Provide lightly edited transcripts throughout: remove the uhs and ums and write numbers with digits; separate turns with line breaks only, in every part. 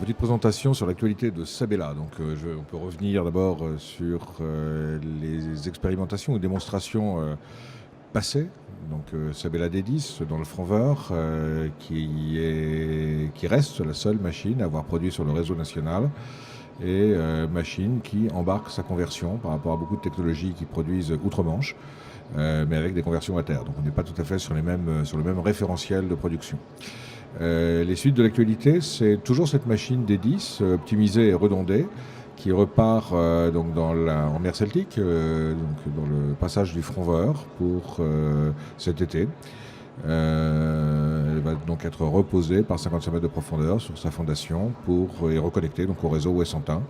petite présentation sur l'actualité de Sabela. Donc, on peut revenir d'abord sur les expérimentations ou démonstrations passées. Donc, Sabela D10 dans le Franver, qui reste la seule machine à avoir produit sur le réseau national et machine qui embarque sa conversion par rapport à beaucoup de technologies qui produisent outre-Manche, mais avec des conversions à terre. Donc, on n'est pas tout à fait sur le même référentiel de production. Les suites de l'actualité, c'est toujours cette machine D10 optimisée et redondée qui repart donc en mer Celtique, donc dans le passage du Franver pour cet été. Elle va donc être reposée par 55 mètres de profondeur sur sa fondation et reconnectée donc au réseau ouessantin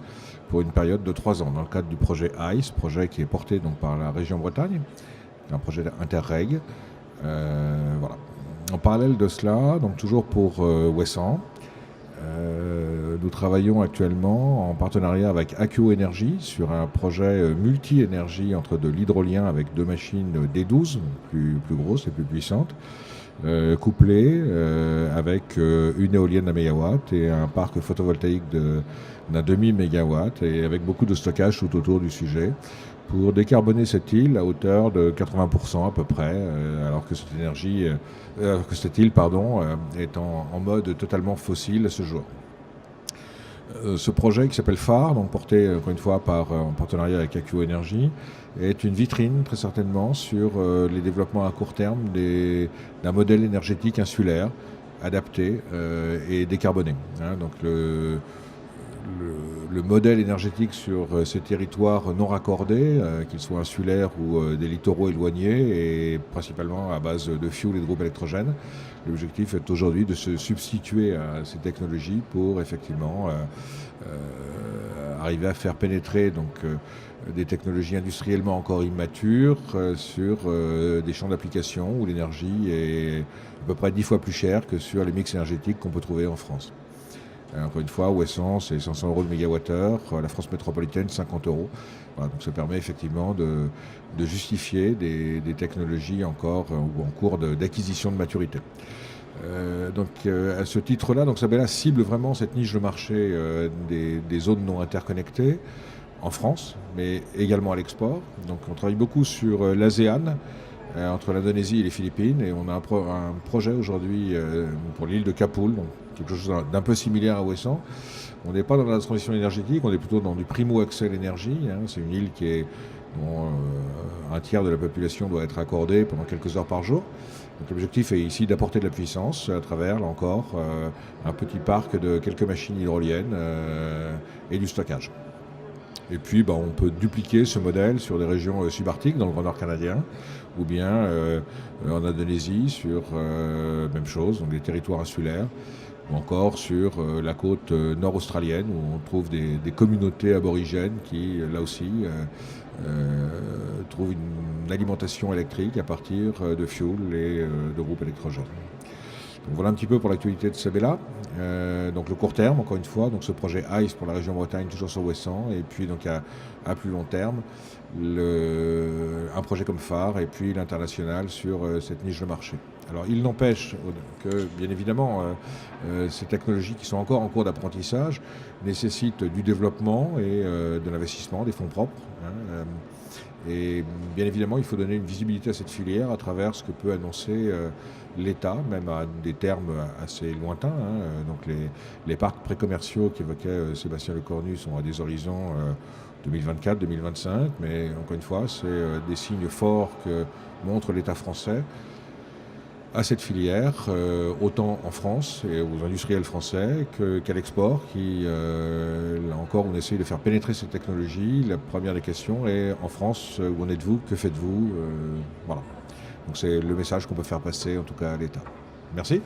pour une période de 3 ans dans le cadre du projet ICE, projet qui est porté donc par la région Bretagne, un projet Interreg. Voilà. En parallèle de cela, donc toujours pour Ouessant, nous travaillons actuellement en partenariat avec Akio Energy sur un projet multi-énergie entre de l'hydrolien avec 2 machines D12, plus grosses et plus puissantes, couplées avec une éolienne à mégawatt et un parc photovoltaïque d'un demi-mégawatt et avec beaucoup de stockage tout autour du sujet, pour décarboner cette île à hauteur de 80% à peu près, alors que cette île est en mode totalement fossile à ce jour. Ce projet qui s'appelle Phare, donc porté encore une fois en partenariat avec Akio Energy, est une vitrine très certainement sur les développements à court terme d'un modèle énergétique insulaire adapté et décarboné. Donc le modèle énergétique sur ces territoires non raccordés, qu'ils soient insulaires ou des littoraux éloignés, et principalement à base de fuel et de groupes électrogènes. L'objectif est aujourd'hui de se substituer à ces technologies pour effectivement arriver à faire pénétrer des technologies industriellement encore immatures sur des champs d'application où l'énergie est à peu près 10 fois plus chère que sur les mix énergétiques qu'on peut trouver en France. Encore une fois, Ouessant, c'est 500 € le mégawattheure, la France métropolitaine, 50 €. Voilà, donc ça permet effectivement de justifier des technologies encore ou en cours d'acquisition de maturité. À ce titre-là, Sabela cible vraiment cette niche de marché des zones non interconnectées en France, mais également à l'export. Donc on travaille beaucoup sur l'ASEAN, entre l'Indonésie et les Philippines, et on a un projet aujourd'hui pour l'île de Kapul, donc quelque chose d'un peu similaire à Ouessant. On n'est pas dans la transition énergétique, on est plutôt dans du primo-accès à l'énergie. C'est une île dont un tiers de la population doit être accordée pendant quelques heures par jour. Donc l'objectif est ici d'apporter de la puissance à travers, là encore, un petit parc de quelques machines hydroliennes et du stockage. Et puis on peut dupliquer ce modèle sur des régions subarctiques dans le Grand Nord canadien, ou bien en Indonésie sur même chose, donc des territoires insulaires, ou encore sur la côte nord australienne où on trouve des communautés aborigènes qui là aussi trouvent une alimentation électrique à partir de fuel et de groupes électrogènes. Donc voilà un petit peu pour l'actualité de Sabela. Donc le court terme, encore une fois, donc ce projet ICE pour la région Bretagne, toujours sur Ouessant, et puis donc à plus long terme, un projet comme Phare, et puis l'international sur cette niche de marché. Alors il n'empêche que, bien évidemment, ces technologies qui sont encore en cours d'apprentissage nécessitent du développement et de l'investissement, des fonds propres. Et bien évidemment, il faut donner une visibilité à cette filière à travers ce que peut annoncer l'État, même à des termes assez lointains. Donc les parcs précommerciaux qu'évoquait Sébastien Lecornu sont à des horizons 2024-2025, mais encore une fois, c'est des signes forts que montre l'État français à cette filière, autant en France et aux industriels français qu'à l'export, là encore, on essaye de faire pénétrer cette technologie. La première des questions est, en France, où en êtes-vous? Que faites-vous? Voilà. Donc c'est le message qu'on peut faire passer, en tout cas à l'État. Merci.